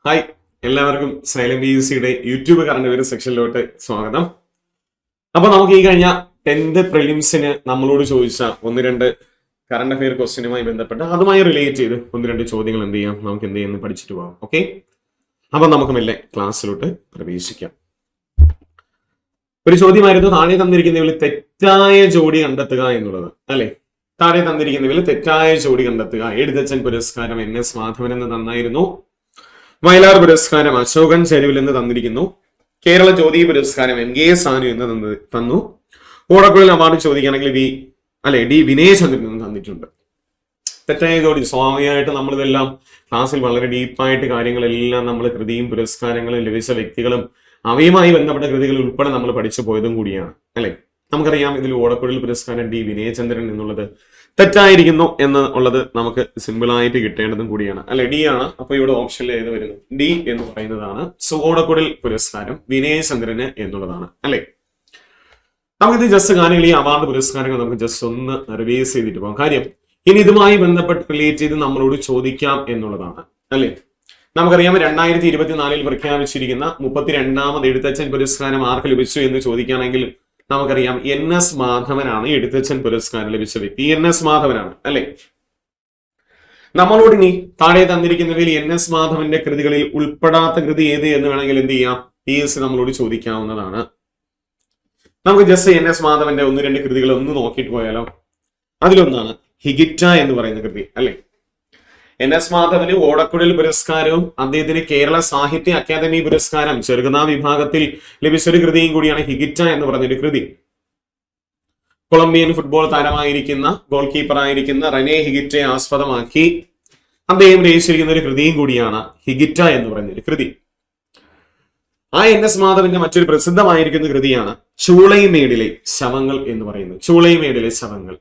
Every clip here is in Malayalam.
ഹായ്, എല്ലാവർക്കും സൈലം ബി സിയുടെ യൂട്യൂബ് കറണ്ട് അഫയർ സെക്ഷനിലോട്ട് സ്വാഗതം. അപ്പൊ നമുക്ക് ഈ കഴിഞ്ഞ 10th പ്രിലിംസിന് നമ്മളോട് ചോദിച്ച ഒന്ന് രണ്ട് കറണ്ട് അഫയർ ക്വസ്റ്റ്യനുമായി ബന്ധപ്പെട്ട് അതുമായി റിലേറ്റ് ചെയ്ത് ഒന്ന് രണ്ട് ചോദ്യങ്ങൾ നമുക്ക് എന്ത് ചെയ്യുന്നു പഠിച്ചിട്ട് പോകാം. ഓക്കെ, അപ്പൊ നമുക്ക് മെല്ലെ ക്ലാസ്സിലോട്ട് പ്രവേശിക്കാം. ഒരു ചോദ്യമായിരുന്നു താഴെ തന്നിരിക്കുന്നവയിൽ തെറ്റായ ജോഡി കണ്ടെത്തുക എന്നുള്ളത്. അല്ലെ, താഴെ തന്നിരിക്കുന്നവയിൽ തെറ്റായ ജോഡി കണ്ടെത്തുക. എഴുത്തച്ഛൻ പുരസ്കാരം NS മാധവൻ എന്ന് തന്നായിരുന്നു. വയലാർ പുരസ്കാരം അശോകൻ ചെരുവിൽ എന്ന് തന്നിരിക്കുന്നു. കേരള ജ്യോതി പുരസ്കാരം MK സാനു എന്ന് തന്നു. ഓടക്കുഴൽ അവാർഡ് ചോദിക്കുകയാണെങ്കിൽ ഡി വിനയചന്ദ്രൻ എന്ന് തന്നിട്ടുണ്ട്. തെറ്റായ ജോഡി സ്വാഭാവികമായിട്ട് നമ്മളിതെല്ലാം ക്ലാസ്സിൽ വളരെ ഡീപ്പായിട്ട് കാര്യങ്ങളെല്ലാം നമ്മൾ കൃതിയും പുരസ്കാരങ്ങളും ലഭിച്ച വ്യക്തികളും അവയുമായി ബന്ധപ്പെട്ട കൃതികൾ ഉൾപ്പെടെ നമ്മൾ പഠിച്ചു പോയതും കൂടിയാണ്. അല്ലെ, നമുക്കറിയാം ഇതിൽ ഓടക്കുഴൽ പുരസ്കാരം D വിനയചന്ദ്രൻ എന്നുള്ളത് തെറ്റായിരിക്കുന്നു എന്നുള്ളത് നമുക്ക് സിമ്പിളായിട്ട് കിട്ടേണ്ടതും കൂടിയാണ്. അല്ലെ, ഡി ആണ്. അപ്പൊ ഇവിടെ ഓപ്ഷനിൽ ഏത് വരുന്നു? ഡി എന്ന് പറയുന്നതാണ്. ഓടക്കുഴൽ പുരസ്കാരം വിനയചന്ദ്രന് എന്നുള്ളതാണ്. അല്ലെ, നമുക്കിത് ജസ്റ്റ് കാര്യങ്ങൾ ഈ അവാർഡ് പുരസ്കാരങ്ങൾ നമുക്ക് ജസ്റ്റ് ഒന്ന് റിവൈസ് ചെയ്തിട്ട് പോകാം. കാര്യം ഇനി ഇതുമായി ബന്ധപ്പെട്ട് റിലേറ്റ് ചെയ്ത് നമ്മളോട് ചോദിക്കാം എന്നുള്ളതാണ്. അല്ലെ, നമുക്കറിയാം 2024 പ്രഖ്യാപിച്ചിരിക്കുന്ന 32ാമത് എഴുത്തച്ഛൻ പുരസ്കാരം ആർക്ക് ലഭിച്ചു എന്ന് ചോദിക്കുകയാണെങ്കിൽ നമുക്കറിയാം NS മാധവനാണ് എഴുത്തച്ഛൻ പുരസ്കാരം ലഭിച്ച വ്യക്തി. NS മാധവനാണ്. അല്ലെ, നമ്മളോട് ഇനി താഴെ തന്നിരിക്കുന്നവയിൽ NS മാധവന്റെ കൃതികളിൽ ഉൾപ്പെടാത്ത കൃതി ഏത് എന്ന് വേണമെങ്കിൽ എന്ത് ചെയ്യാം, PSC നമ്മളോട് ചോദിക്കാവുന്നതാണ്. നമുക്ക് ജസ്റ്റ് NS മാധവന്റെ ഒന്ന് രണ്ട് കൃതികൾ ഒന്ന് നോക്കിയിട്ട് പോയാലോ. അതിലൊന്നാണ് ഹിഗിറ്റ എന്ന് പറയുന്ന കൃതി. അല്ലെ, NS മാധവന് ഓടക്കുഴൽ പുരസ്കാരവും അദ്ദേഹത്തിന് കേരള സാഹിത്യ അക്കാദമി പുരസ്കാരം ചെറുകഥാ വിഭാഗത്തിൽ ലഭിച്ചൊരു കൃതിയും കൂടിയാണ് ഹിഗിറ്റ എന്ന് പറഞ്ഞൊരു കൃതി. കൊളംബിയൻ ഫുട്ബോൾ താരമായിരിക്കുന്ന ഗോൾ കീപ്പറായിരിക്കുന്ന റെനെ ഹിഗിറ്റയെ ആസ്പദമാക്കി അദ്ദേഹം രചിച്ചിരിക്കുന്ന ഒരു കൃതിയും കൂടിയാണ് ഹിഗിറ്റ എന്ന് പറയുന്നൊരു കൃതി. ആ NS മാധവന്റെ മറ്റൊരു പ്രസിദ്ധമായിരിക്കുന്ന കൃതിയാണ് ചൂളൈമേടിലെ ശവങ്ങൾ എന്ന് പറയുന്നത്. ചൂളൈമേടിലെ ശവങ്ങൾ.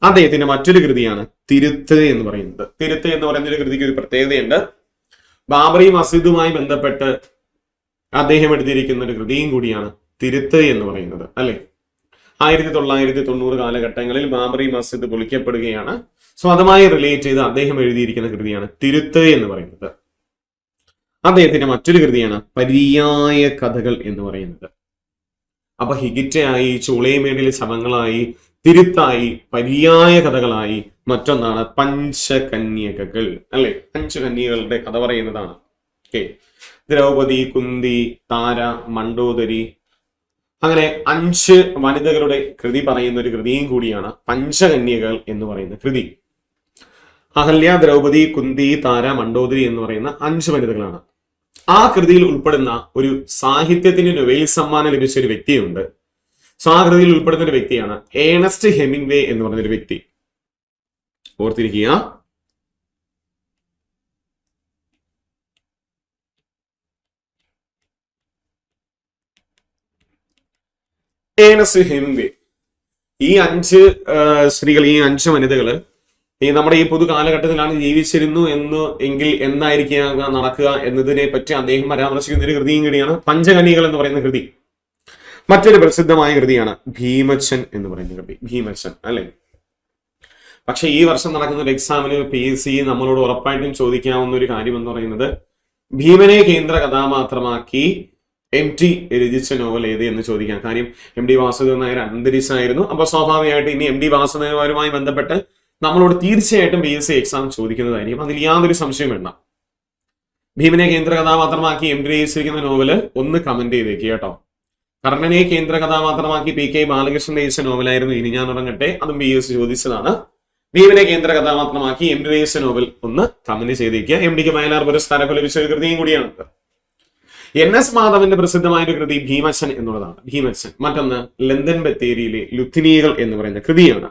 അദ്ദേഹത്തിന്റെ മറ്റൊരു കൃതിയാണ് തിരുത്ത് എന്ന് പറയുന്നത്. തിരുത്ത് എന്ന് പറയുന്ന ഒരു കൃതിക്ക് ഒരു പ്രത്യേകതയുണ്ട്. ബാബറി മസ്ജിദുമായി ബന്ധപ്പെട്ട് അദ്ദേഹം എഴുതിയിരിക്കുന്ന ഒരു കൃതിയും കൂടിയാണ് തിരുത്ത് എന്ന് പറയുന്നത്. അല്ലെ, 1990 കാലഘട്ടങ്ങളിൽ ബാബറി മസ്ജിദ് പൊളിക്കപ്പെടുകയാണ്. അതുമായി റിലേറ്റ് ചെയ്ത് അദ്ദേഹം എഴുതിയിരിക്കുന്ന കൃതിയാണ് തിരുത്ത് എന്ന് പറയുന്നത്. അദ്ദേഹത്തിന്റെ മറ്റൊരു കൃതിയാണ് പര്യായ കഥകൾ എന്ന് പറയുന്നത്. അപ്പൊ ഹിഗിറ്റയായി, ചൂളൈമേടിലെ ശവങ്ങളായി, തിരുത്തായി, പര്യായ കഥകളായി, മറ്റൊന്നാണ് പഞ്ചകന്യകകൾ. അല്ലെ, പഞ്ചകന്യകളുടെ കഥ പറയുന്നതാണ്. ദ്രൗപദി, കുന്തി, താര, മണ്ഡോദരി, അങ്ങനെ 5 വനിതകളുടെ കൃതി പറയുന്ന ഒരു കൃതിയും കൂടിയാണ് പഞ്ചകന്യകൾ എന്ന് പറയുന്ന കൃതി. അഹല്യ, ദ്രൗപദി, കുന്തി, താര, മണ്ഡോദരി എന്ന് പറയുന്ന 5 വനിതകളാണ്. ആ കൃതിയിൽ ഉൾപ്പെടുന്ന ഒരു സാഹിത്യത്തിന് നൊബേൽ സമ്മാനം ലഭിച്ച ഒരു വ്യക്തിയുണ്ട്. ആ കൃതിയിൽ ഉൾപ്പെടുന്ന ഒരു വ്യക്തിയാണ് ഏണസ്റ്റ് ഹെമിംഗ്വേ എന്ന് പറഞ്ഞൊരു വ്യക്തി. ഓർത്തിരിക്കുക. Ernest Hemingway. ഈ 5 സ്ത്രീകൾ, ഈ 5 വനിതകള് നമ്മുടെ ഈ പൊതു കാലഘട്ടത്തിലാണ് ജീവിച്ചിരുന്നു എങ്കിൽ എന്തായിരിക്കുക നടക്കുക എന്നതിനെ പറ്റി അദ്ദേഹം പരാമർശിക്കുന്ന ഒരു കൃതിയും കൂടിയാണ് പഞ്ചകന്യകൾ എന്ന് പറയുന്ന കൃതി. മറ്റൊരു പ്രസിദ്ധമായ കൃതിയാണ് ഭീമച്ചൻ എന്ന് പറയുന്ന കൃതി. ഭീമച്ചൻ. അല്ലെ, പക്ഷെ ഈ വർഷം നടക്കുന്ന ഒരു എക്സാമിന് PSC നമ്മളോട് ഉറപ്പായിട്ടും ചോദിക്കാവുന്ന ഒരു കാര്യം എന്ന് പറയുന്നത് ഭീമനെ കേന്ദ്ര കഥാപാത്രമാക്കി MT രചിച്ച നോവൽ ഏത് എന്ന് ചോദിക്കാം. കാര്യം MD വാസുദേവൻ നായർ അന്തരിച്ചായിരുന്നു. അപ്പൊ സ്വാഭാവികമായിട്ട് ഇനി MD വാസുദേവൻ നായരുമായി ബന്ധപ്പെട്ട് നമ്മളോട് തീർച്ചയായിട്ടും PSC എക്സാം ചോദിക്കുന്നതായിരിക്കും. അതിൽ യാതൊരു സംശയം വേണ്ട. ഭീമനെ കേന്ദ്ര കഥാപാത്രമാക്കി MT രചിച്ചിരിക്കുന്ന നോവല് ഒന്ന് കമന്റ് ചെയ്തേക്ക് കേട്ടോ. കർണനെ കേന്ദ്ര കഥാപാത്രമാക്കി PK ബാലകൃഷ്ണൻ രചിച്ച നോവലായിരുന്നു ഇനി ഞാൻ ഉറങ്ങട്ടെ. അതും PSC ചോദിച്ചതാണ്. ഭീമനെ കേന്ദ്ര കഥാപാത്രമാക്കി MT രചിച്ച നോവൽ ഒന്ന് കമന്റ് ചെയ്തേക്കുക. MDക്ക് വയലാർ പുരസ്കാരം ലഭിച്ച ഒരു കൃതിയും കൂടിയാണ്. NS മാധവന്റെ പ്രസിദ്ധമായ ഒരു കൃതി ഭീമച്ചൻ എന്നുള്ളതാണ്. ഭീമച്ചൻ. മറ്റൊന്ന് ലണ്ടൻ ബത്തേരിയിലെ ലുത്തിനികൾ എന്ന് പറയുന്ന കൃതിയാണ്.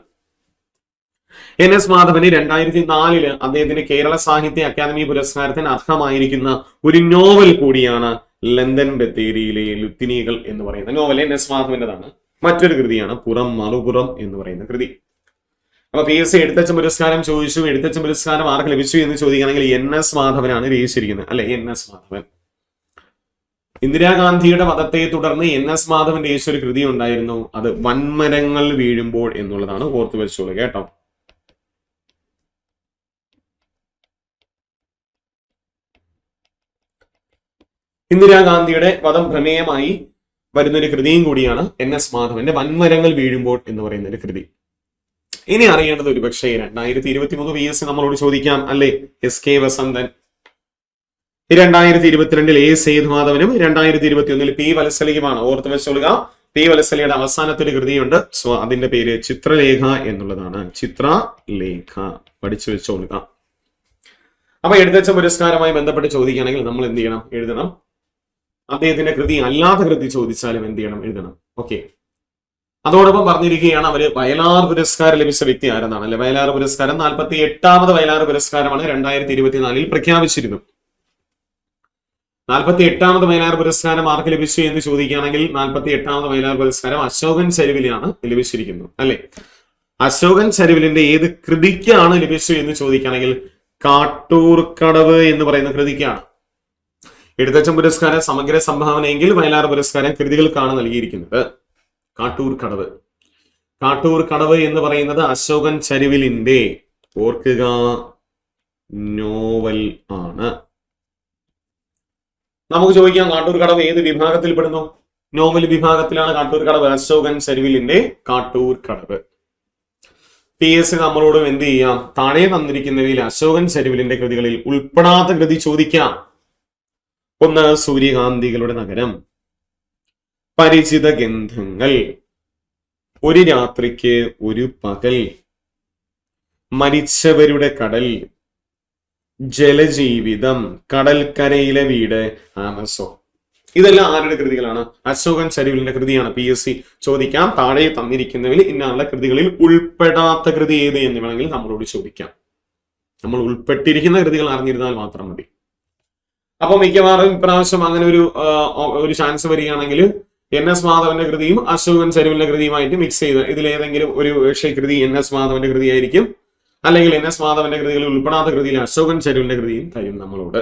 NS മാധവന് 2004 അദ്ദേഹത്തിന് കേരള സാഹിത്യ അക്കാദമി പുരസ്കാരത്തിന് അർഹമായിരിക്കുന്ന ഒരു നോവൽ കൂടിയാണ് ലണ്ടൻ ബത്തേരിയിലെ ലുത്തിനികൾ എന്ന് പറയുന്ന നോവൽ. NS മാധവന്റേതാണ്. മറ്റൊരു കൃതിയാണ് പുറം മറുപുറം എന്ന് പറയുന്ന കൃതി. അപ്പൊ PSC എഴുത്തച്ഛൻ പുരസ്കാരം ചോദിച്ചു. എഴുത്തച്ഛൻ പുരസ്കാരം ആർക്ക് ലഭിച്ചു എന്ന് ചോദിക്കുകയാണെങ്കിൽ NS മാധവനാണ് രചിച്ചിരിക്കുന്നത്. അല്ലെ, NS മാധവൻ. ഇന്ദിരാഗാന്ധിയുടെ വധത്തെ തുടർന്ന് NS മാധവൻ രചിച്ച ഒരു കൃതി ഉണ്ടായിരുന്നു. അത് വൻമരങ്ങൾ വീഴുമ്പോൾ എന്നുള്ളതാണ്. ഓർത്തു വെച്ചോളൂ കേട്ടോ. ഇന്ദിരാഗാന്ധിയുടെ വധം പ്രമേയമായി വരുന്നൊരു കൃതിയും കൂടിയാണ് NS മാധവന്റെ വൻമരങ്ങൾ വീഴുമ്പോൾ എന്ന് പറയുന്ന ഒരു കൃതി. ഇനി അറിയേണ്ടത് ഒരുപക്ഷെ 2023 PSC നമ്മളോട് ചോദിക്കാം അല്ലെ, SK വസന്തൻ, 2022 A സേതുമാധവനും 2021 P വത്സലയുമാണ്. ഓർത്ത് വെച്ചോളുക, P വത്സലയുടെ അവസാനത്തൊരു കൃതിയുണ്ട്. സോ അതിന്റെ പേര് ചിത്രലേഖ എന്നുള്ളതാണ്. ചിത്രലേഖ പഠിച്ചു വെച്ചോളുക. അപ്പൊ എഴുത്തച്ഛൻ പുരസ്കാരവുമായി ബന്ധപ്പെട്ട് ചോദിക്കുകയാണെങ്കിൽ നമ്മൾ എന്ത് ചെയ്യണം? എഴുതണം. അദ്ദേഹത്തിന്റെ കൃതി അല്ലാത്ത കൃതി ചോദിച്ചാലും എന്ത് ചെയ്യണം? എഴുതണം. ഓക്കെ. അതോടൊപ്പം പറഞ്ഞിരിക്കുകയാണ് അവര് വയലാർ പുരസ്കാരം ലഭിച്ച വ്യക്തി ആരെന്നാണ് അല്ലെ. വയലാർ പുരസ്കാരം 48ാമത് വയലാർ പുരസ്കാരമാണ് 2024 പ്രഖ്യാപിച്ചിരുന്നു. 48ാമത് വയലാർ പുരസ്കാരം ആർക്ക് ലഭിച്ചു എന്ന് ചോദിക്കുകയാണെങ്കിൽ 48ാമത് വയലാർ പുരസ്കാരം അശോകൻ ചരുവിലാണ് ലഭിച്ചിരിക്കുന്നു അല്ലെ. അശോകൻ ചരുവിലിന്റെ ഏത് കൃതിക്കാണ് ലഭിച്ചു എന്ന് ചോദിക്കുകയാണെങ്കിൽ കാട്ടൂർ കടവ് എന്ന് പറയുന്ന കൃതിക്കാണ്. എഴുത്തച്ഛൻ പുരസ്കാരം സമഗ്ര സംഭാവനയെങ്കിൽ വയലാർ പുരസ്കാരം കൃതികൾക്കാണ് നൽകിയിരിക്കുന്നത്. കാട്ടൂർ കടവ്. കാട്ടൂർ കടവ് എന്ന് പറയുന്നത് അശോകൻ ചരുവിലിന്റെ, ഓർക്കുക, നോവൽ ആണ്. നമുക്ക് ചോദിക്കാം കാട്ടൂർ കടവ് ഏത് വിഭാഗത്തിൽ പെടുന്നു? നോവൽ വിഭാഗത്തിലാണ് കാട്ടൂർ കടവ്. അശോകൻ ചരുവിലിന്റെ കാട്ടൂർ കടവ്. PSC നമ്മളോടും എന്ത് ചെയ്യാം? താഴെ തന്നിരിക്കുന്നവയിൽ അശോകൻ ചരുവിലിന്റെ കൃതികളിൽ ഉൾപ്പെടാത്ത കൃതി ചോദിക്കാം. ഒന്ന് സൂര്യകാന്തികളുടെ നഗരം, പരിചിത ഗന്ധങ്ങൾ, ഒരു രാത്രിക്ക് ഒരു പകൽ, മരിച്ചവരുടെ കടൽ, ജലജീവിതം, കടൽക്കരയിലെ വീട്, ആമസോൺ. ഇതെല്ലാം ആരുടെ കൃതികളാണ്? അശോകൻ ചരുവിലിന്റെ കൃതിയാണ്. PSC ചോദിക്കാം താഴെ തന്നിരിക്കുന്നവയിൽ ഇന്നാളുടെ കൃതികളിൽ ഉൾപ്പെടാത്ത കൃതി ഏത് എന്ന് വേണമെങ്കിൽ നമ്മളോട് ചോദിക്കാം. നമ്മൾ ഉൾപ്പെട്ടിരിക്കുന്ന കൃതികൾ അറിഞ്ഞിരുന്നാൽ മാത്രം മതി. അപ്പൊ മിക്കവാറും ഇപ്രാവശ്യം അങ്ങനെ ഒരു ചാൻസ് വരികയാണെങ്കിൽ NS മാധവന്റെ കൃതിയും അശോകൻ ചരുവിലിന്റെ കൃതിയുമായിട്ട് മിക്സ് ചെയ്ത് ഇതിലേതെങ്കിലും ഒരു കൃതി NS മാധവന്റെ കൃതിയായിരിക്കും, അല്ലെങ്കിൽ NS മാധവന്റെ കൃതികളിൽ ഉൾപ്പെടാത്ത കൃതിയിൽ അശോകൻ ചരുവിലിന്റെ കൃതിയും തരും നമ്മളോട്.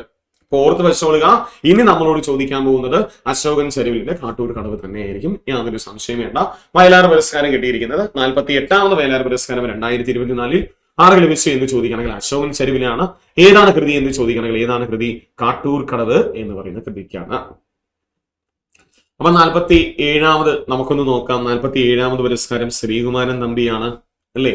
ഓർത്ത് വെച്ചോളുക, ഇനി നമ്മളോട് ചോദിക്കാൻ പോകുന്നത് അശോകൻ ചരുവിലിന്റെ കാട്ടൂർ കടവ് തന്നെയായിരിക്കും, യാതൊരു സംശയം വേണ്ട. വയലാർ പുരസ്കാരം കിട്ടിയിരിക്കുന്നത് 48ാമത് വയലാർ പുരസ്കാരം 2024 ആർക്ക് ലഭിച്ചു എന്ന് ചോദിക്കണമെങ്കിൽ അശോകൻ ചരുവിലാണ്. ഏതാണ് കൃതി എന്ന് ചോദിക്കണമെങ്കിൽ ഏതാണ് കൃതി? കാട്ടൂർ കടവ് എന്ന് പറയുന്ന കൃതിക്കാണ്. അപ്പൊ 47ാമത് നമുക്കൊന്ന് നോക്കാം. 47ാമത് പുരസ്കാരം ശ്രീകുമാരൻ തമ്പിയാണ് അല്ലേ.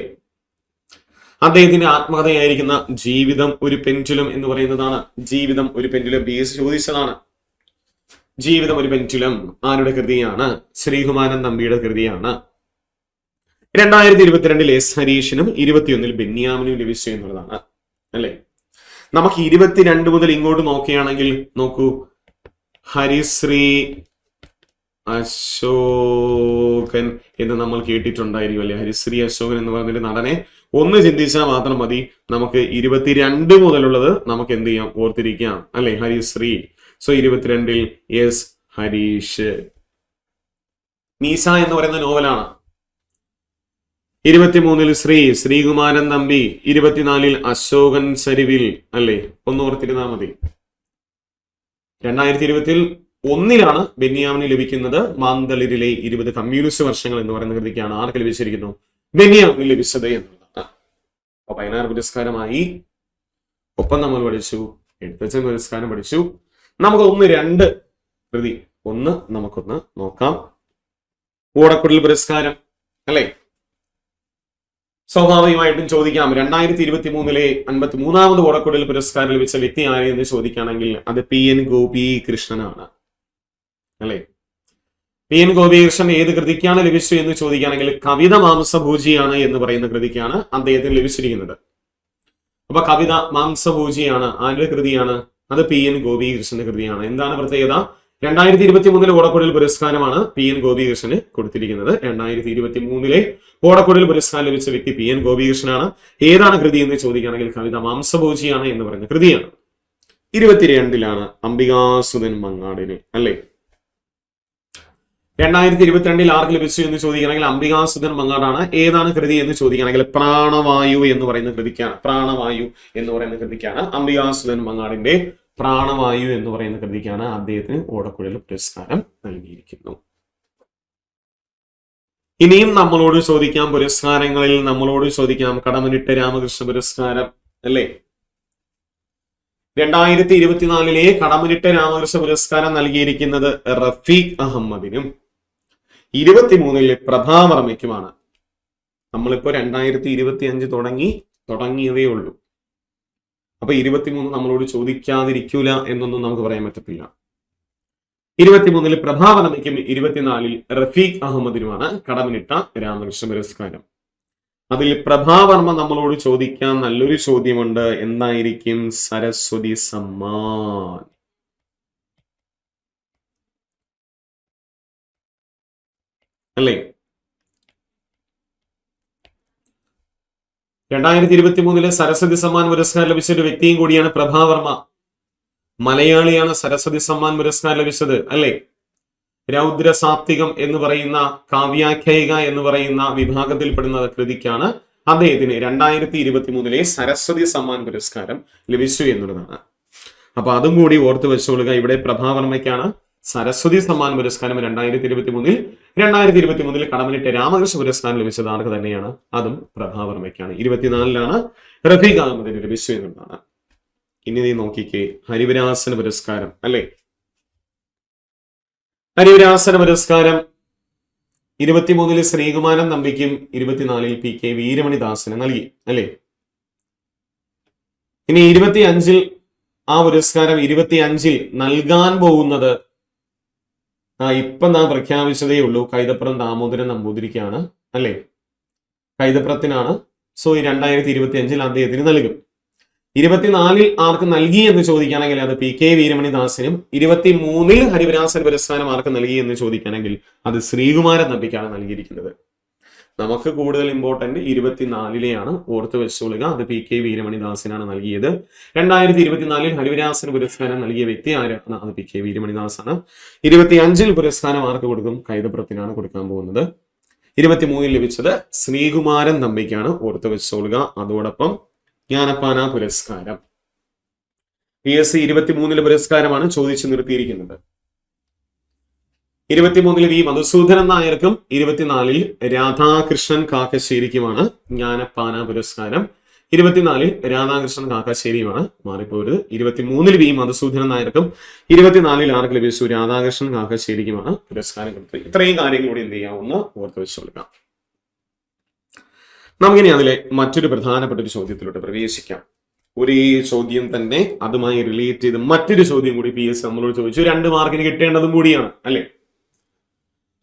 അദ്ദേഹത്തിന്റെ ആത്മകഥയായിരിക്കുന്ന ജീവിതം ഒരു പെൻഡുലം എന്ന് പറയുന്നതാണ്. ജീവിതം ഒരു പെൻഡുലം PSC ചോദിച്ചതാണ്. ജീവിതം ഒരു പെൻഡുലം ആരുടെ കൃതിയാണ്? ശ്രീകുമാരൻ തമ്പിയുടെ കൃതിയാണ്. 2022 S ഹരീഷിനും 2021 ബെന്യാമിനും ലഭിച്ചു എന്നുള്ളതാണ് അല്ലെ. നമുക്ക് 22 മുതൽ ഇങ്ങോട്ട് നോക്കുകയാണെങ്കിൽ നോക്കൂ, ഹരിശ്രീ അശോകൻ എന്ന് നമ്മൾ കേട്ടിട്ടുണ്ടായിരിക്കും അല്ലെ. ഹരിശ്രീ അശോകൻ എന്ന് പറഞ്ഞൊരു നടനെ ഒന്ന് ചിന്തിച്ചാൽ മാത്രം മതി, നമുക്ക് 22 മുതലുള്ളത് നമുക്ക് എന്ത് ചെയ്യാം? ഓർത്തിരിക്കാം അല്ലെ. ഹരിശ്രീ. So 22 S Hareesh. മീസ എന്ന് പറയുന്ന നോവലാണ്. 23 ശ്രീകുമാരൻ തമ്പി, 24 അശോകൻ ചരുവിൽ അല്ലെ. ഒന്ന് ഓർത്തിരുന്നാൽ മതി. 2021 ബെന്യാമിന് ലഭിക്കുന്നത് മാന്തളിരിലെ 20 കമ്മ്യൂണിസ്റ്റ് വർഷങ്ങൾ എന്ന് പറയുന്ന കൃതിക്കാണ്. ആർക്ക് ലഭിച്ചിരിക്കുന്നു? ബെന്യാമിന് ലഭിച്ചത് എന്നുള്ളതാണ്. അപ്പൊ വയലാർ പുരസ്കാരമായി, ഒപ്പം നമ്മൾ പഠിച്ചു എഴുത്തച്ഛൻ പുരസ്കാരം പഠിച്ചു. നമുക്ക് 1-2 കൃതി നമുക്കൊന്ന് നോക്കാം. ഓടക്കുഴൽ പുരസ്കാരം അല്ലെ. സ്വാഭാവികമായിട്ടും ചോദിക്കാം 2023 53ാമത് ഓടക്കുഴൽ പുരസ്കാരം ലഭിച്ച വ്യക്തി ആര് എന്ന് ചോദിക്കുകയാണെങ്കിൽ അത് PN ഗോപികൃഷ്ണനാണ് അല്ലെ. PN ഗോപികൃഷ്ണൻ ഏത് കൃതിക്കാണ് ലഭിച്ചു എന്ന് ചോദിക്കുകയാണെങ്കിൽ കവിത മാംസഭൂജിയാണ് എന്ന് പറയുന്ന കൃതിക്കാണ് അദ്ദേഹത്തിന് ലഭിച്ചിരിക്കുന്നത്. അപ്പൊ കവിത മാംസഭൂജിയാണ് ആരുടെ കൃതിയാണ്? അത് PN ഗോപികൃഷ്ണന്റെ കൃതിയാണ്. എന്താണ് പ്രത്യേകത? 2023 ഓടക്കുഴൽ പുരസ്കാരമാണ് PN ഗോപികൃഷ്ണന് കൊടുത്തിരിക്കുന്നത്. 2023 ഓടക്കുഴൽ പുരസ്കാരം ലഭിച്ച വ്യക്തി PN ഗോപികൃഷ്ണനാണ്. ഏതാണ് കൃതി എന്ന് ചോദിക്കുകയാണെങ്കിൽ കവിത മാംസഭോജിയാണ് എന്ന് പറയുന്ന കൃതിയാണ്. 22 അംബികാസുധൻ മങ്ങാടിന് അല്ലെ. 2022 ആർക്ക് ലഭിച്ചു എന്ന് ചോദിക്കുകയാണെങ്കിൽ അംബികാസുധൻ മങ്ങാടാണ്. ഏതാണ് കൃതി എന്ന് ചോദിക്കുകയാണെങ്കിൽ പ്രാണവായു എന്ന് പറയുന്ന കൃതിക്കാണ്. പ്രാണവായു എന്ന് പറയുന്ന കൃതിക്കാണ്. അംബികാസുധൻ മങ്ങാടിന്റെ പ്രാണവായു എന്ന് പറയുന്ന കൃതിക്കാണ് അദ്ദേഹത്തിന് ഓടക്കുഴൽ പുരസ്കാരം നൽകിയിരിക്കുന്നു. ഇനിയും നമ്മളോട് ചോദിക്കാം പുരസ്കാരങ്ങളിൽ നമ്മളോട് ചോദിക്കാം കടമനിട്ട രാമകൃഷ്ണ പുരസ്കാരം അല്ലേ. 2024 കടമ്മനിട്ട രാമകൃഷ്ണ പുരസ്കാരം നൽകിയിരിക്കുന്നത് റഫീഖ് അഹമ്മദിനും 23 പ്രഭാവർമ്മയ്ക്കുമാണ്. നമ്മളിപ്പോ 2025 തുടങ്ങിയതേ ഉള്ളൂ. അപ്പൊ 23 നമ്മളോട് ചോദിക്കാതിരിക്കൂല എന്നൊന്നും നമുക്ക് പറയാൻ പറ്റത്തില്ല. 23 പ്രഭാവർമ്മയ്ക്കും 24 റഫീഖ് അഹമ്മദിനുമാണ് കടമ്മനിട്ട രാമകൃഷ്ണ പുരസ്കാരം. അതിൽ പ്രഭാവർമ്മ നമ്മളോട് ചോദിക്കാൻ നല്ലൊരു ചോദ്യമുണ്ട്. എന്തായിരിക്കും? സരസ്വതി സമ്മാൻ അല്ലേ? 2023 സരസ്വതി സമ്മാൻ പുരസ്കാരം ലഭിച്ച ഒരു വ്യക്തിയും കൂടിയാണ് പ്രഭാവർമ്മ. മലയാളിയാണ് സരസ്വതി സമ്മാൻ പുരസ്കാരം ലഭിച്ചത് അല്ലേ? രൗദ്ര സാത്വികം എന്ന് പറയുന്ന കാവ്യാഖ്യായിക എന്ന് പറയുന്ന വിഭാഗത്തിൽപ്പെടുന്ന കൃതിക്കാണ് അദ്ദേഹത്തിന് 2023 സരസ്വതി സമ്മാൻ പുരസ്കാരം ലഭിച്ചു എന്നുള്ളതാണ്. അപ്പൊ അതും കൂടി ഓർത്തു വെച്ചോളുക. ഇവിടെ പ്രഭാവർമ്മയ്ക്കാണ് സരസ്വതി സമ്മാൻ പുരസ്കാരം 2023 കടമ്മനിട്ട രാമകൃഷ്ണ പുരസ്കാരം ലഭിച്ചത് ആർക്ക് തന്നെയാണ്? അതും പ്രഭാവർമ്മയ്ക്കാണ്. 24 റഫീഖ് അഹമ്മദിന് ലഭിച്ചു എന്നുള്ളതാണ്. ഇനി നീ നോക്കിക്കേ, ഹരിവരാസന പുരസ്കാരം അല്ലെ? ഹരിവരാസന പുരസ്കാരം 23 ശ്രീകുമാരൻ തമ്പിക്കും 24 PK വീരമണിദാസന് നൽകി അല്ലെ? ഇനി 25 ആ പുരസ്കാരം 25 നൽകാൻ പോകുന്നത് ഇപ്പൊ നാം പ്രഖ്യാപിച്ചതേ ഉള്ളൂ, കൈതപ്രം ദാമോദരൻ നമ്പൂതിരിക്കാണ് അല്ലെ? കൈതപ്രത്തിനാണ്. സോ 2025 അദ്ദേഹത്തിന് നൽകും. 24 ആർക്ക് നൽകി എന്ന് ചോദിക്കുകയാണെങ്കിൽ അത് PK വീരമണിദാസനും, 23 ഹരിവരാസന പുരസ്കാരം ആർക്ക് നൽകി എന്ന് ചോദിക്കുകയാണെങ്കിൽ അത് ശ്രീകുമാരൻ തമ്പിക്കാണ് നൽകിയിരിക്കുന്നത്. നമുക്ക് കൂടുതൽ ഇമ്പോർട്ടന്റ് 24 ഓർത്ത് വെച്ചോളുക. അത് PK വീരമണിദാസനാണ് നൽകിയത്. 2024 ഹരിവരാസന പുരസ്കാരം നൽകിയ വ്യക്തി ആരാണ്? അത് PK വീരമണിദാസാണ്. 25 പുരസ്കാരം ആർക്ക് കൊടുക്കും? കൈതപ്രത്തിനാണ് കൊടുക്കാൻ പോകുന്നത്. 23 ലഭിച്ചത് ശ്രീകുമാരൻ തമ്പിക്കാണ്, ഓർത്ത് വെച്ചോളുക. അതോടൊപ്പം ജ്ഞാനപ്പാന പുരസ്കാരം PSC 23 പുരസ്കാരമാണ് ചോദിച്ചു നിർത്തിയിരിക്കുന്നത്. 23 വി മധുസൂദനൻ നായർക്കും 24 രാധാകൃഷ്ണൻ കാക്കശ്ശേരിക്കുമാണ് ജ്ഞാനപ്പാന പുരസ്കാരം. 24 രാധാകൃഷ്ണൻ കാക്കശ്ശേരിയുമാണ് മാറിപ്പോയത്. 23 വി മധുസൂദനൻ നായർക്കും 24 ആർക്ക് ലഭിച്ചു? രാധാകൃഷ്ണൻ കാക്കശ്ശേരിക്കുമാണ് പുരസ്കാരം കൊടുത്തത്. ഇത്രയും കാര്യങ്ങളൂടെ എന്ത് ചെയ്യാവുന്ന ഓർത്ത് വെച്ചോളുക. നമുക്കിനി അതിലെ മറ്റൊരു പ്രധാനപ്പെട്ട ഒരു ചോദ്യത്തിലോട്ട് പ്രവേശിക്കാം. ഒരേ ചോദ്യം തന്നെ അതുമായി റിലേറ്റ് ചെയ്ത് മറ്റൊരു ചോദ്യം കൂടി PSC നമ്മളോട് ചോദിച്ചു. 2 മാർക്കിന് കിട്ടേണ്ടതും കൂടിയാണ് അല്ലെ?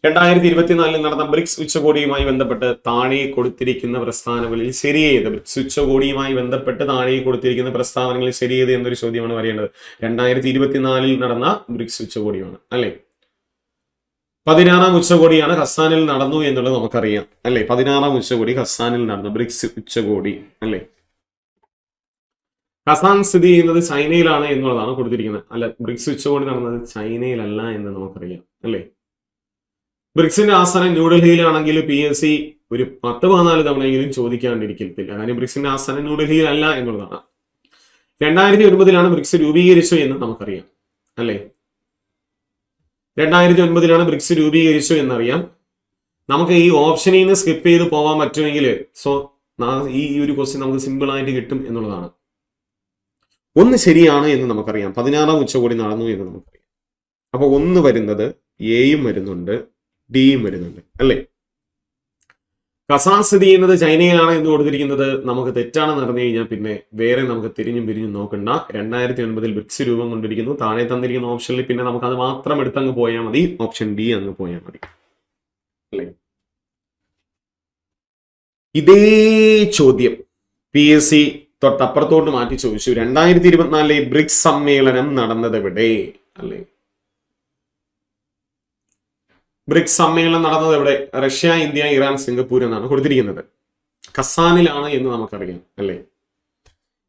2024 നടന്ന ബ്രിക്സ് ഉച്ചകോടിയുമായി ബന്ധപ്പെട്ട് താഴെ കൊടുത്തിരിക്കുന്ന പ്രസ്താവനകളിൽ ശരിയേത്? ബ്രിക്സ് ഉച്ചകോടിയുമായി ബന്ധപ്പെട്ട് താഴെ കൊടുത്തിരിക്കുന്ന പ്രസ്താവനകളിൽ ശരിയേത് എന്നൊരു ചോദ്യമാണ് വരേണ്ടത്. 2024 നടന്ന ബ്രിക്സ് ഉച്ചകോടിയാണ് അല്ലെ? 16ാം ഉച്ചകോടിയാണ് ഖസാനിൽ നടന്നു എന്നുള്ളത് നമുക്കറിയാം അല്ലെ? 16ാം ഉച്ചകോടി ഖസാനിൽ നടന്നു, ബ്രിക്സ് ഉച്ചകോടി അല്ലെ? ഖസാൻ സ്ഥിതി ചെയ്യുന്നത് ചൈനയിലാണ് എന്നുള്ളതാണ് കൊടുത്തിരിക്കുന്നത്. അല്ല, ബ്രിക്സ് ഉച്ചകോടി നടന്നത് ചൈനയിലല്ല എന്ന് നമുക്കറിയാം അല്ലെ? ബ്രിക്സിന്റെ ആസ്ഥാനം ന്യൂഡൽഹിയിലാണെങ്കിൽ PSC ഒരു 10-14 തവണയെങ്കിലും ചോദിക്കാണ്ടിരിക്കത്തില്ല. കാര്യം ബ്രിക്സിന്റെ ആസ്ഥാനം ന്യൂഡൽഹിയിലല്ല എന്നുള്ളതാണ്. 2009 ബ്രിക്സ് രൂപീകരിച്ചു എന്ന് നമുക്കറിയാം അല്ലെ? 2009 ബ്രിക്സ് രൂപീകരിച്ചു എന്നറിയാം. നമുക്ക് ഈ ഓപ്ഷനിൽ നിന്ന് സ്കിപ്പ് ചെയ്ത് പോകാൻ പറ്റുമെങ്കിൽ ഈ ഒരു ക്വസ്റ്റ്യൻ നമുക്ക് സിമ്പിൾ ആയിട്ട് കിട്ടും എന്നുള്ളതാണ്. ഒന്ന് ശരിയാണ് എന്ന് നമുക്കറിയാം, 16ാം ഉച്ചകോടി നടന്നു എന്ന് നമുക്കറിയാം. അപ്പൊ ഒന്ന് വരുന്നത് എയും വരുന്നുണ്ട്, ഡിയും വരുന്നുണ്ട് അല്ലെ? ഖസാൻ സ്ഥിതി ചെയ്യുന്നത് ചൈനയിലാണ് എന്ന് കൊടുത്തിരിക്കുന്നത് നമുക്ക് തെറ്റാണെന്ന് അറിഞ്ഞു കഴിഞ്ഞാൽ പിന്നെ വേറെ നമുക്ക് തിരിഞ്ഞും പിരിഞ്ഞും നോക്കണ്ട. 2009 ബ്രിക്സ് രൂപം കൊണ്ടിരിക്കുന്നു. താഴെ തന്നിരിക്കുന്ന ഓപ്ഷനിൽ പിന്നെ നമുക്ക് അത് മാത്രം എടുത്തങ്ങ് പോയാൽ മതി. ഓപ്ഷൻ ഡി അങ്ങ് പോയാൽ മതി അല്ലെ? ഇതേ ചോദ്യം PSC തൊട്ടപ്പുറത്തോട്ട് മാറ്റി ചോദിച്ചു. 2024 ബ്രിക്സ് സമ്മേളനം നടന്നത് എവിടെ അല്ലെ? ബ്രിക്സ് സമ്മേളനം നടന്നത് എവിടെ? റഷ്യ, ഇന്ത്യ, ഇറാൻ, സിംഗപ്പൂർ എന്നാണ് കൊടുത്തിരിക്കുന്നത്. ഖസാനിലാണ് എന്ന് നമുക്കറിയാം അല്ലെ?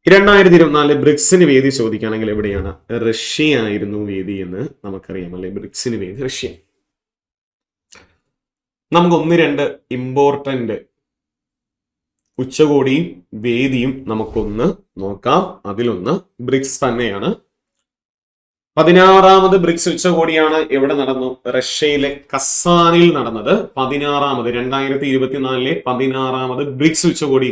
2024 ബ്രിക്സിന് വേദി ചോദിക്കുകയാണെങ്കിൽ എവിടെയാണ്? റഷ്യ ആയിരുന്നു വേദി എന്ന് നമുക്കറിയാം അല്ലെ? ബ്രിക്സിന് വേദി റഷ്യ. നമുക്ക് 1-2 ഇമ്പോർട്ടന്റ് ഉച്ചകോടിയും വേദിയും നമുക്കൊന്ന് നോക്കാം. അതിലൊന്ന് ബ്രിക്സ് തന്നെയാണ്. 16ാമത് ബ്രിക്സ് ഉച്ചകോടിയാണ് എവിടെ നടന്നു? റഷ്യയിലെ ഖസാനിൽ നടന്നത്. 16ാമത് 2024 16ാമത് ബ്രിക്സ് ഉച്ചകോടി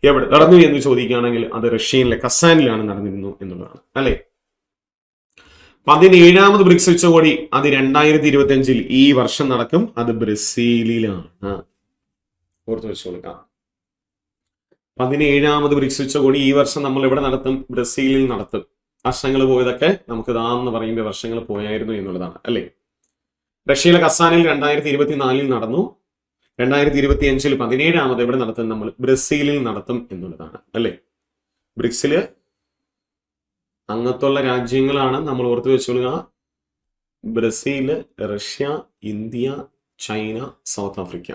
എവിടെ നടന്നു എന്ന് ചോദിക്കുകയാണെങ്കിൽ അത് റഷ്യയിലെ കസാനിലാണ് നടന്നിരുന്നു എന്നുള്ളതാണ് അല്ലെ. 17ാമത് ബ്രിക്സ് ഉച്ചകോടി അത് 2025 ഈ വർഷം നടക്കും. അത് ബ്രസീലിലാണ്. ഓർത്ത് വെച്ചോളുക. 17ാമത് ബ്രിക്സ് ഉച്ചകോടി ഈ വർഷം നമ്മൾ എവിടെ നടത്തും? ബ്രസീലിൽ നടത്തും. വർഷങ്ങൾ പോയതൊക്കെ നമുക്ക് ഇതാന്ന് പറയുമ്പോൾ വർഷങ്ങൾ പോയായിരുന്നു എന്നുള്ളതാണ് അല്ലെ. റഷ്യയിലെ കസാനിൽ 2024 നടന്നു. 2025 17ാമത് എവിടെ നടത്തും? നമ്മൾ ബ്രസീലിൽ നടത്തും എന്നുള്ളതാണ് അല്ലെ. ബ്രിക്സില് അംഗത്തുള്ള രാജ്യങ്ങളാണ് നമ്മൾ ഓർത്ത് വെച്ചോളുക. Brazil, Russia, India, China, South Africa.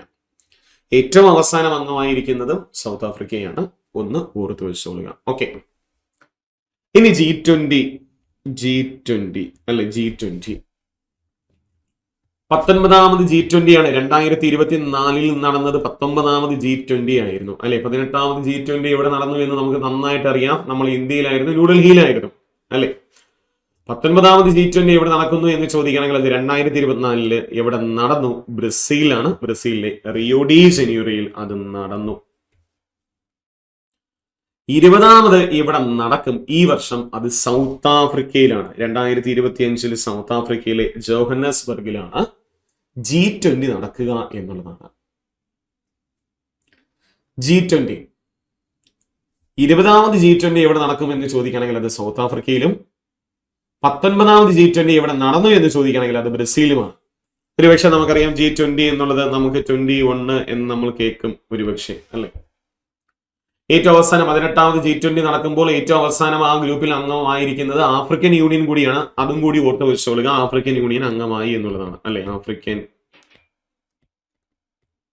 ഏറ്റവും അവസാനം അംഗമായിരിക്കുന്നതും സൗത്ത് ആഫ്രിക്കയാണ്. ഒന്ന് ഓർത്ത് വെച്ചോളുക. ഓക്കെ, ഇനി G20 അല്ലെ. G20 19ാമത് G20 ആണ്. 2024 നടന്നത് 19ാമത് G20 ആയിരുന്നു അല്ലെ. 18ാമത് G20 എവിടെ നടന്നു എന്ന് നമുക്ക് നന്നായിട്ട് അറിയാം. നമ്മൾ ഇന്ത്യയിലായിരുന്നു, ന്യൂഡൽഹിയിലായിരുന്നു അല്ലെ. 19ാമത് G20 എവിടെ നടക്കുന്നു എന്ന് ചോദിക്കുകയാണെങ്കിൽ അത് 2024 എവിടെ നടന്നു? ബ്രസീലാണ്. ബ്രസീലിലെ റിയോ ഡി ജനീറോയിൽ അത് നടന്നു. 20ാമത് ഇവിടെ നടക്കും ഈ വർഷം. അത് സൗത്ത് ആഫ്രിക്കയിലാണ്. 2025 സൗത്ത് ആഫ്രിക്കയിലെ ജോഹന്നസ്ബർഗിലാണ് G20 നടക്കുക എന്നുള്ളതാണ്. G20 20ാമത് G20 എവിടെ നടക്കുമെന്ന് ചോദിക്കുകയാണെങ്കിൽ അത് സൗത്ത് ആഫ്രിക്കയിലും. 19ാമത് G20 എവിടെ നടന്നു എന്ന് ചോദിക്കുകയാണെങ്കിൽ അത് ബ്രസീലുമാണ്. ഒരുപക്ഷെ നമുക്കറിയാം G20 എന്നുള്ളത് നമുക്ക് 21 എന്ന് നമ്മൾ കേൾക്കും ഒരുപക്ഷെ അല്ലെ. ഏറ്റവും അവസാനം 18ാമത് G20 നടക്കുമ്പോൾ ഏറ്റവും അവസാനം ആ ഗ്രൂപ്പിൽ അംഗമായിരിക്കുന്നത് ആഫ്രിക്കൻ യൂണിയൻ കൂടിയാണ്. അതും കൂടി ഓർത്ത് വെച്ചോളുക. ആഫ്രിക്കൻ യൂണിയൻ അംഗമായി എന്നുള്ളതാണ് അല്ലെ. ആഫ്രിക്കൻ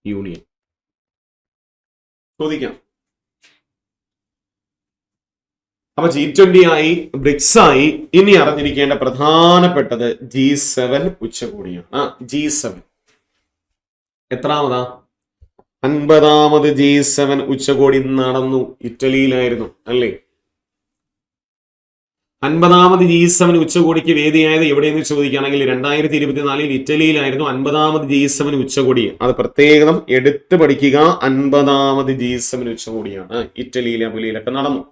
യൂണിയൻ ചോദിക്കാം. അപ്പൊ G20 ആയി, ബ്രിക്സ് ആയി. ഇനി അറിഞ്ഞിരിക്കേണ്ട പ്രധാനപ്പെട്ടത് G7 ഉച്ചകോടിയാണ്. G7 എത്രാമതാ? 50ാമത് G7 ഉച്ചകോടി നടന്നു. ഇറ്റലിയിലായിരുന്നു അല്ലേ. 50ാമത് G7 ഉച്ചകോടിക്ക് വേദിയായത് എവിടെയെന്ന് ചോദിക്കുകയാണെങ്കിൽ 2024 ഇറ്റലിയിലായിരുന്നു 50ാമത് G7 ഉച്ചകോടി. അത് പ്രത്യേകം എടുത്തു പഠിക്കുക. 50ാമത് G7 ഉച്ചകോടിയാണ്. ഇറ്റലിയിലെ അബുലിയിലൊക്കെ നടന്നു.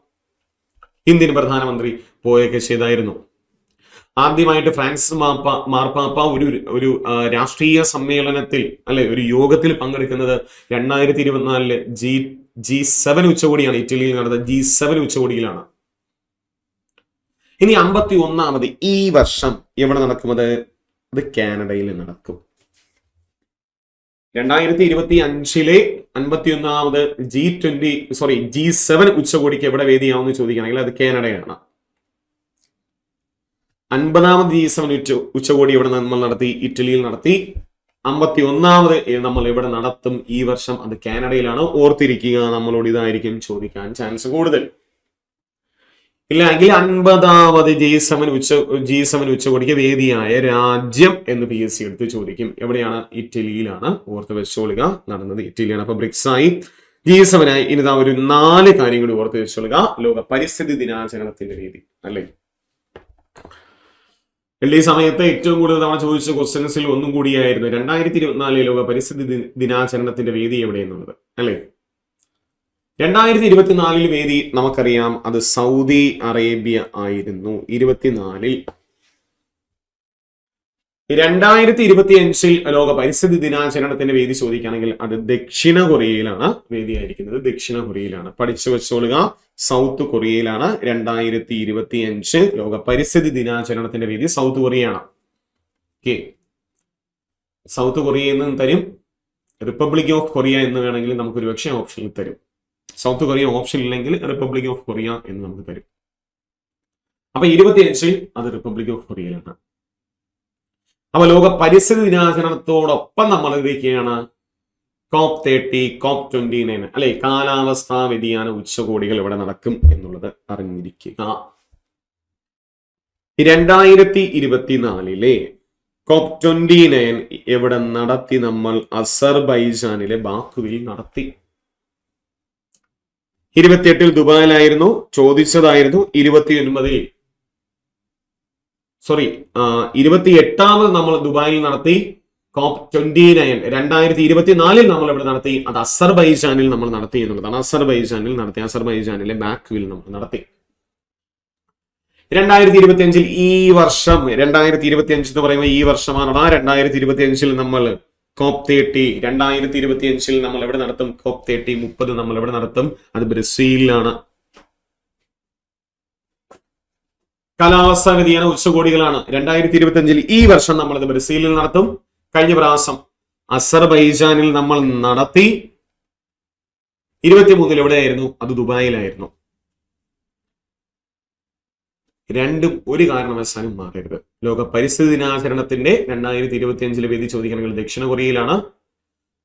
ഇന്ത്യൻ പ്രധാനമന്ത്രി പോയൊക്കെ ചെയ്തായിരുന്നു. ആദ്യമായിട്ട് ഫ്രാൻസിസ് മാർപ്പാപ്പ ഒരു രാഷ്ട്രീയ സമ്മേളനത്തിൽ അല്ലെ, ഒരു യോഗത്തിൽ പങ്കെടുക്കുന്നത് 2024 G7 ഉച്ചകോടിയാണ്. ഇറ്റലിയിൽ നടന്ന G7 ഉച്ചകോടിയിലാണ്. ഇനി 51ാമത് ഈ വർഷം എവിടെ നടക്കുന്നത്? അത് കാനഡയിൽ നടക്കും. 2025 51ാമത് G7 ഉച്ചകോടിക്ക് എവിടെ വേദിയാവുമെന്ന് ചോദിക്കുകയാണെങ്കിൽ അത് കാനഡയാണ്. 50ാമത് G7 ഉച്ചകോടി എവിടെ നമ്മൾ നടത്തി? ഇറ്റലിയിൽ നടത്തി. 51ാമത് നമ്മൾ എവിടെ നടത്തും ഈ വർഷം? അത് കാനഡയിലാണ്. ഓർത്തിരിക്കുക. നമ്മളോട് ഇതായിരിക്കും ചോദിക്കാൻ ചാൻസ് കൂടുതൽ. ഇല്ലെങ്കിൽ 50ാമത് G7 ഉച്ചകോടിക്ക് വേദിയായ രാജ്യം എന്ന് PSC എടുത്ത് ചോദിക്കും. എവിടെയാണ്? ഇറ്റലിയിലാണ്. ഓർത്ത് വെച്ചോളുക. നടന്നത് ഇറ്റലിയാണ്. അപ്പൊ ബ്രിക്സ് ആയി, G7 ആയി. ഇനി ഒരു 4 കാര്യം കൂടി ഓർത്ത് വെച്ചോളുക. ലോക പരിസ്ഥിതി ദിനാചരണത്തിന്റെ വേദി അല്ലെ. ഈ സമയത്ത് ഏറ്റവും കൂടുതൽ തവണ ചോദിച്ച ക്വസ്റ്റ്യൻസിൽ ഒന്നും കൂടിയായിരുന്നു 2024 ലോക പരിസ്ഥിതി ദിനാചരണത്തിന്റെ വേദി എവിടെയെന്നുള്ളത് അല്ലെ. 2024 വേദി നമുക്കറിയാം, അത് സൗദി അറേബ്യ ആയിരുന്നു. 24 2025 ലോക പരിസ്ഥിതി ദിനാചരണത്തിന്റെ വേദി ചോദിക്കുകയാണെങ്കിൽ അത് ദക്ഷിണ കൊറിയയിലാണ് വേദിയായിരിക്കുന്നത്. ദക്ഷിണ കൊറിയയിലാണ്. പഠിച്ചു വെച്ചോളുക. സൗത്ത് കൊറിയയിലാണ് 2025 ലോക പരിസ്ഥിതി ദിനാചരണത്തിന്റെ വേദി. സൗത്ത് കൊറിയയാണ്. ഓക്കെ, സൗത്ത് കൊറിയയിൽ നിന്ന് തരും. റിപ്പബ്ലിക് ഓഫ് കൊറിയ എന്ന് വേണമെങ്കിൽ നമുക്ക് ഒരു പക്ഷേ ഓപ്ഷനിൽ തരും. സൗത്ത് കൊറിയ ഓപ്ഷൻ ഇല്ലെങ്കിൽ റിപ്പബ്ലിക് ഓഫ് കൊറിയ എന്ന് നമുക്ക് തരും. അപ്പൊ 25 അത് റിപ്പബ്ലിക് ഓഫ് കൊറിയയിലാണ്. അപ്പൊ ലോക പരിസ്ഥിതി ദിനാചരണത്തോടൊപ്പം നമ്മൾ ഇതൊക്കെയാണ് COP30, COP29 അല്ലെ, കാലാവസ്ഥാ വ്യതിയാന ഉച്ചകോടികൾ ഇവിടെ നടക്കും എന്നുള്ളത് അറിഞ്ഞിരിക്കുക. 2024 COP29 എവിടെ നടത്തി? നമ്മൾ അസർബൈജാനിലെ ബാക്കുവിൽ നടത്തി. 28 ദുബായിലായിരുന്നു. ചോദിച്ചതായിരുന്നു 28ാമത് നമ്മൾ ദുബായിൽ നടത്തി. COP29 2024 നമ്മൾ ഇവിടെ നടത്തി. അത് അസർബൈജാനിൽ നമ്മൾ നടത്തി എന്നുള്ളതാണ്. അസർബൈജാനിലെ ബാക്കുവിൽ നമ്മൾ നടത്തി. 2025 ഈ വർഷം 2025 എന്ന് പറയുമ്പോൾ ഈ വർഷമാണ്. 2025 നമ്മൾ COP30 2025 നമ്മൾ എവിടെ നടത്തും? COP30 നമ്മൾ എവിടെ നടത്തും? അത് ബ്രസീലിലാണ്. കാലാവസ്ഥാ വ്യതിയാന ഉച്ചകോടികളാണ് 2025 ഈ വർഷം നമ്മളത് ബ്രസീലിൽ നടത്തും. കഴിഞ്ഞ പ്രാവശ്യം അസർബൈജാനിൽ നമ്മൾ നടത്തി. 23 എവിടെയായിരുന്നു? അത് ദുബായിലായിരുന്നു. രണ്ടും ഒരു കാരണവശാലും മാറരുത്. ലോക പരിസ്ഥിതി ദിനാചരണത്തിന്റെ 2025 വേദി ചോദിക്കണമെങ്കിൽ ദക്ഷിണ കൊറിയയിലാണ്.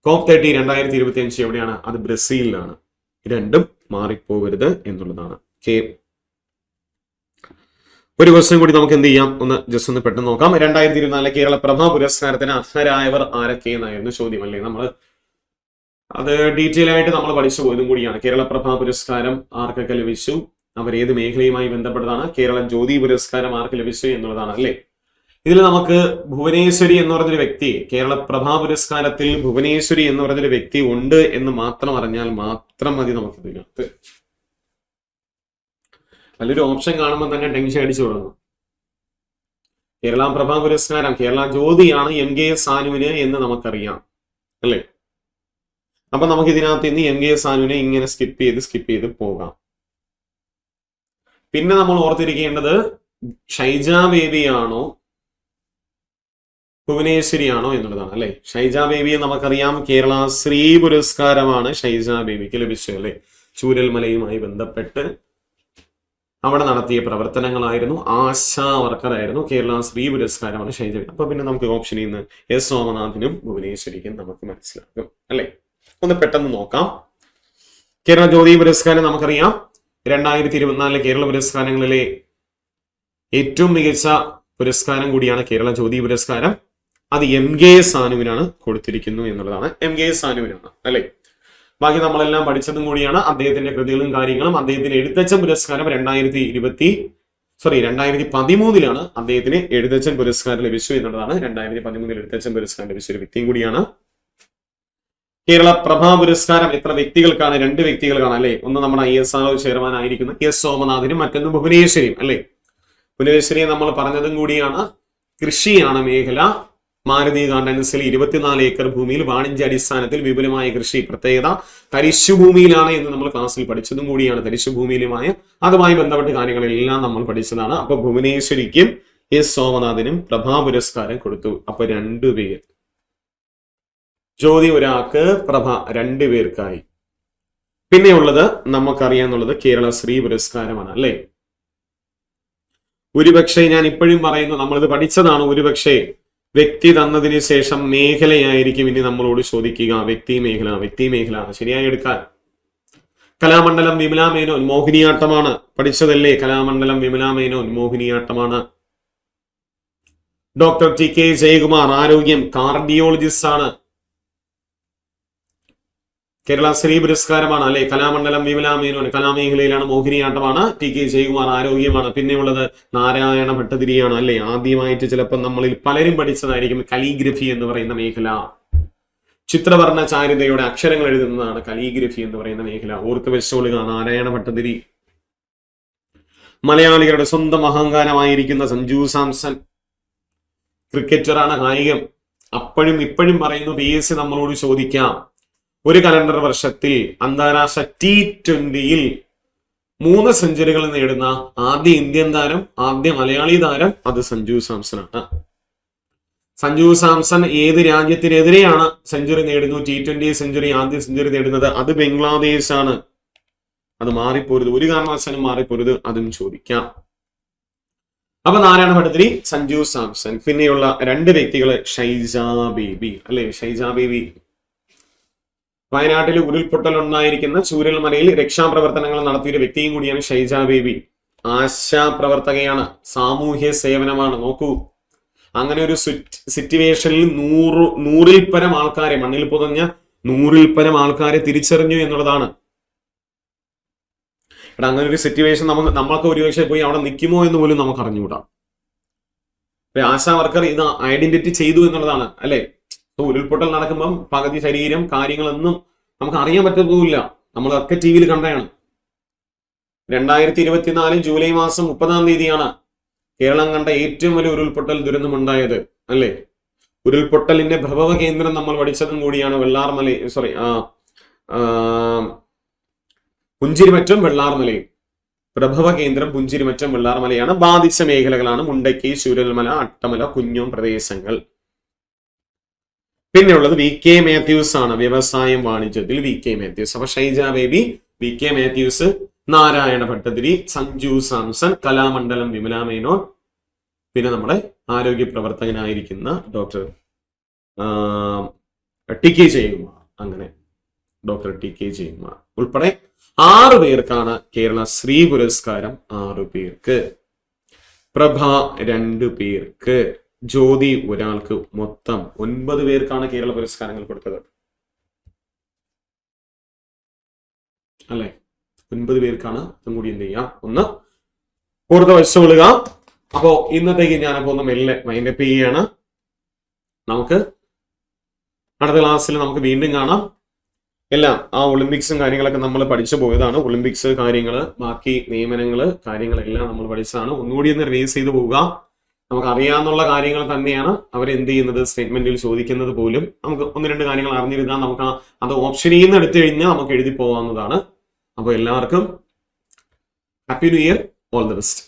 COP30 2025 എവിടെയാണ്? അത് ബ്രസീലിലാണ്. രണ്ടും മാറിപ്പോകരുത് എന്നുള്ളതാണ്. ഒരു ക്വസ്റ്റ്യൻ കൂടി നമുക്ക് എന്ത് ചെയ്യാം, ജസ്റ്റ് ഒന്ന് പെട്ടെന്ന് നോക്കാം. 2024 കേരള പ്രഭ പുരസ്കാരത്തിന് അർഹരായവർ ആരൊക്കെ എന്നായിരുന്നു ചോദ്യം അല്ലേ. നമ്മൾ അത് ഡീറ്റെയിൽ ആയിട്ട് നമ്മൾ പഠിച്ചു പോയതും കൂടിയാണ്. കേരള പ്രഭ പുരസ്കാരം ആർക്കൊക്കെ ലഭിച്ചു, അവർ ഏത് മേഖലയുമായി ബന്ധപ്പെട്ടതാണ്. കേരള ജ്യോതി പുരസ്കാരം ആർക്ക് ലഭിച്ചു എന്നുള്ളതാണ് അല്ലേ. ഇതിൽ നമുക്ക് ഭുവനേശ്വരി എന്ന് പറഞ്ഞൊരു വ്യക്തി, കേരള പ്രഭാ പുരസ്കാരത്തിൽ ഭുവനേശ്വരി എന്ന് പറഞ്ഞൊരു വ്യക്തി ഉണ്ട് എന്ന് മാത്രം അറിഞ്ഞാൽ മാത്രം മതി നമുക്ക് ഇതിനകത്ത്. നല്ലൊരു ഓപ്ഷൻ കാണുമ്പോൾ തന്നെ ടെൻഷൻ അടിച്ചു തുടങ്ങും. കേരള പ്രഭാ പുരസ്കാരം കേരള ജ്യോതിയാണ് MK സാനുവിന് എന്ന് നമുക്കറിയാം അല്ലേ. അപ്പൊ നമുക്ക് ഇതിനകത്ത് ഇന്ന് MK സാനുവിനെ ഇങ്ങനെ സ്കിപ്പ് ചെയ്ത് പോകാം. പിന്നെ നമ്മൾ ഓർത്തിരിക്കേണ്ടത് ഷൈജ ബേബിയാണോ ഭുവനേശ്വരിയാണോ എന്നുള്ളതാണ് അല്ലെ. ഷൈജ ബേബിയെ നമുക്കറിയാം കേരള ശ്രീ പുരസ്കാരമാണ് ഷൈജ ബേബിക്ക് ലഭിച്ചത് അല്ലെ. ചൂരൽമലയുമായി ബന്ധപ്പെട്ട് അവിടെ നടത്തിയ പ്രവർത്തനങ്ങളായിരുന്നു. ആശാ വർക്കറായിരുന്നു. കേരള ശ്രീ പുരസ്കാരമാണ് ഷൈജ. അപ്പൊ പിന്നെ നമുക്ക് ഓപ്ഷനിൽ നിന്ന് S സോമനാഥിനും ഭുവനേശ്വരിക്കും നമുക്ക് മനസ്സിലാക്കും അല്ലെ. ഒന്ന് പെട്ടെന്ന് നോക്കാം. കേരള ജ്യോതി പുരസ്കാരം നമുക്കറിയാം 2024 കേരള പുരസ്കാരങ്ങളിലെ ഏറ്റവും മികച്ച പുരസ്കാരം കൂടിയാണ് കേരള ജ്യോതി പുരസ്കാരം. അത് MK സാനുവിനാണ് കൊടുത്തിരിക്കുന്നു എന്നുള്ളതാണ്. MK സാനുവിനാണ് അല്ലെ. ബാക്കി നമ്മളെല്ലാം പഠിച്ചതും കൂടിയാണ്. അദ്ദേഹത്തിന്റെ കൃതികളും കാര്യങ്ങളും. അദ്ദേഹത്തിന് എഴുത്തച്ഛൻ പുരസ്കാരം 2013 അദ്ദേഹത്തിന് എഴുത്തച്ഛൻ പുരസ്കാരം ലഭിച്ചു എന്നുള്ളതാണ്. 2013 എഴുത്തച്ഛൻ പുരസ്കാരം ലഭിച്ച ഒരു വ്യക്തിയും കൂടിയാണ്. കേരള പ്രഭാ പുരസ്കാരം എത്ര വ്യക്തികൾക്കാണ്? 2 വ്യക്തികൾക്കാണ് അല്ലെ. ഒന്ന് നമ്മുടെ ISRO ചെയർമാൻ ആയിരിക്കുന്ന S സോമനാഥിനും മറ്റൊന്ന് ഭുവനേശ്വരിയും അല്ലെ. ഭുവനേശ്വരിയെ നമ്മൾ പറഞ്ഞതും കൂടിയാണ്. കൃഷിയാണ് മേഖല. മാരുതി ഗാർഡൻസിൽ 24 ഏക്കർ ഭൂമിയിൽ വാണിജ്യ അടിസ്ഥാനത്തിൽ വിപുലമായ കൃഷി. പ്രത്യേകത തരിശുഭൂമിയിലാണ് എന്ന് നമ്മൾ ക്ലാസ്സിൽ പഠിച്ചതും കൂടിയാണ്. തരിശുഭൂമിയിലുമായ അതുമായി ബന്ധപ്പെട്ട കാര്യങ്ങളെല്ലാം നമ്മൾ പഠിച്ചതാണ്. അപ്പൊ ഭുവനേശ്വരിക്കും S സോമനാഥിനും പ്രഭാ പുരസ്കാരം കൊടുത്തു. അപ്പൊ 2 പേർ. ജ്യോതി ഒരാൾക്ക്, പ്രഭ 2 പേർക്കായി. പിന്നെയുള്ളത് നമുക്കറിയാന്നുള്ളത് കേരള ശ്രീ പുരസ്കാരമാണ് അല്ലെ. ഒരുപക്ഷെ ഞാൻ ഇപ്പോഴും പറയുന്നു, നമ്മളിത് പഠിച്ചതാണ്. ഒരുപക്ഷെ വ്യക്തി തന്നതിന് ശേഷം മേഖലയായിരിക്കും ഇനി നമ്മളോട് ചോദിക്കുക. വ്യക്തി മേഖല ശരിയായി എടുക്കാൻ. കലാമണ്ഡലം വിമല മേനോൻ മോഹിനിയാട്ടമാണ് പഠിച്ചതല്ലേ. കലാമണ്ഡലം വിമല മേനോൻ മോഹിനിയാട്ടമാണ്. ഡോക്ടർ TK ജയകുമാർ ആരോഗ്യം കാർഡിയോളജിസ്റ്റ് ആണ്. കേരള ശ്രീ പുരസ്കാരമാണ് അല്ലെ. കലാമണ്ഡലം വിമല മേനോൻ കലാമേഖലയിലാണ്, മോഹിനിയാട്ടമാണ്. TK ജയകുമാർ ആരോഗ്യമാണ്. പിന്നെയുള്ളത് നാരായണ ഭട്ടതിരിയാണ് അല്ലെ. ആദ്യമായിട്ട് ചിലപ്പോൾ നമ്മളിൽ പലരും പഠിച്ചതായിരിക്കും കലിഗ്രഫി എന്ന് പറയുന്ന മേഖല. ചിത്രവർണ്ണചാരിതയുടെ അക്ഷരങ്ങൾ എഴുതുന്നതാണ് കലിഗ്രഫി എന്ന് പറയുന്ന മേഖല. ഓർത്ത് വെച്ചോളുക, നാരായണ ഭട്ടതിരി. മലയാളികളുടെ സ്വന്തം അഹങ്കാരമായിരിക്കുന്ന സഞ്ജു സാംസൺ ക്രിക്കറ്ററാണ്, കായികം. അപ്പോഴും ഇപ്പോഴും പറയുന്നു PSC നമ്മളോട് ചോദിക്കാം, ഒരു കലണ്ടർ വർഷത്തിൽ അന്താരാഷ്ട്ര T20 3 സെഞ്ചുറികൾ നേടുന്ന ആദ്യ ഇന്ത്യൻ താരം, ആദ്യ മലയാളി താരം അത് സഞ്ജു സാംസൺ ആണ്. സഞ്ജു സാംസൺ ഏത് രാജ്യത്തിനെതിരെയാണ് സെഞ്ചുറി നേടുന്നു? T20 സെഞ്ചുറി, ആദ്യ സെഞ്ചുറി നേടുന്നത് അത് ബംഗ്ലാദേശ് ആണ്. അത് മാറിപ്പോരുത്, ഒരു കാരണവശാലും മാറിപ്പോരുത്. അതും ചോദിക്കാം. അപ്പൊ നാരായണ ഭട്ടതിരി, സഞ്ജു സാംസൺ. പിന്നെയുള്ള 2 വ്യക്തികള് ഷൈജ ബേബി അല്ലെ. ഷൈജ ബേബി വയനാട്ടിൽ ഉരുൾപൊട്ടൽ ഉണ്ടായിരിക്കുന്ന ചൂരൽമലയിൽ രക്ഷാപ്രവർത്തനങ്ങൾ നടത്തിയൊരു വ്യക്തിയും കൂടിയാണ് ഷൈജ ബേബി. ആശാ പ്രവർത്തകയാണ്, സാമൂഹ്യ സേവനമാണ്. നോക്കൂ, അങ്ങനെ ഒരു സിറ്റുവേഷനിൽ 100-ൽ പരം ആൾക്കാരെ, മണ്ണിൽ പുതഞ്ഞ 100-ൽ പരം ആൾക്കാരെ തിരിച്ചറിഞ്ഞു എന്നുള്ളതാണ്. അങ്ങനെ ഒരു സിറ്റുവേഷൻ നമ്മൾക്ക് ഒരുപക്ഷെ പോയി അവിടെ നിൽക്കുമോ എന്ന് പോലും നമുക്ക് അറിഞ്ഞുകൂടാ. ആശാ വർക്കർ ഇത് ഐഡന്റിറ്റി ചെയ്തു എന്നുള്ളതാണ് അല്ലെ. ഉരുൾപൊട്ടൽ നടക്കുമ്പം പകുതി ശരീരം കാര്യങ്ങളൊന്നും നമുക്ക് അറിയാൻ പറ്റത്തുമില്ല. നമ്മളൊക്കെ ടി വിയിൽ കണ്ടതാണ്. 2024 ജൂലൈ മാസം 30 കേരളം കണ്ട ഏറ്റവും വലിയ ഉരുൾപൊട്ടൽ ദുരന്തമുണ്ടായത് അല്ലേ? ഉരുൾപൊട്ടലിന്റെ പ്രഭവ കേന്ദ്രം നമ്മൾ പഠിച്ചതും കൂടിയാണ് പുഞ്ചിരിമറ്റം വെള്ളാർമലയും. പ്രഭവ കേന്ദ്രം പുഞ്ചിരിമറ്റം വെള്ളാർമലയാണ്. ബാധിച്ച മേഖലകളാണ് മുണ്ടക്കൈ, ചൂരൽമല, അട്ടമല, കുഞ്ഞോം പ്രദേശങ്ങൾ. പിന്നെ ഉള്ളത് വി കെ മാത്യൂസ് ആണ്, വ്യവസായം വാണിജ്യത്തിൽ വി കെ മാത്യൂസ്. അപ്പൊ ഷൈജ ബേബി, വി കെ മാത്യൂസ്, നാരായണ ഭട്ടതിരി, സഞ്ജു സാംസൺ, കലാമണ്ഡലം വിമല മേനോൻ, പിന്നെ നമ്മുടെ ആരോഗ്യ പ്രവർത്തകനായിരിക്കുന്ന ഡോക്ടർ ടി കെ ജയകുമാർ, അങ്ങനെ ഡോക്ടർ ടി കെ ജയകുമാർ ഉൾപ്പെടെ 6 പേർക്കാണ് കേരള ശ്രീ പുരസ്കാരം. 6 പേർക്ക്, പ്രഭ 2 പേർക്ക്, ജ്യോതി ഒരാൾക്ക്, മൊത്തം 9 പേർക്കാണ് കേരള പുരസ്കാരങ്ങൾ കൊടുത്തത് അല്ലെ? 9 പേർക്കാണ്. അതും കൂടി എന്ത് ചെയ്യാം, ഒന്ന് ഓർത്ത് വശമുള്ളുക. അപ്പോ ഇന്നത്തേക്ക് ഞാനപ്പോ ഒന്ന് മെല്ലെ മൈൻഡപ്പ് ചെയ്യാണ്. നമുക്ക് അടുത്ത ക്ലാസ്സിൽ നമുക്ക് വീണ്ടും കാണാം. എല്ലാം ആ ഒളിമ്പിക്സും കാര്യങ്ങളൊക്കെ നമ്മൾ പഠിച്ചു പോയതാണ്. ഒളിമ്പിക്സ് കാര്യങ്ങള്, ബാക്കി നിയമനങ്ങള് കാര്യങ്ങളെല്ലാം നമ്മൾ പഠിച്ചതാണ്. ഒന്നുകൂടി ഒന്ന് റിവൈസ് ചെയ്ത് പോവുക. നമുക്ക് അറിയാവുന്ന കാര്യങ്ങൾ തന്നെയാണ് അവരെന്ത് ചെയ്യുന്നത്, സ്റ്റേറ്റ്മെന്റിൽ ചോദിക്കുന്നത് പോലും. നമുക്ക് 1-2 കാര്യങ്ങൾ അറിഞ്ഞിരുന്നാൽ നമുക്ക് അത് ഓപ്ഷനിൽ നിന്ന് എടുത്തു കഴിഞ്ഞാൽ നമുക്ക് എഴുതി പോകാവുന്നതാണ്. അപ്പോൾ എല്ലാവർക്കും happy new year, all the best.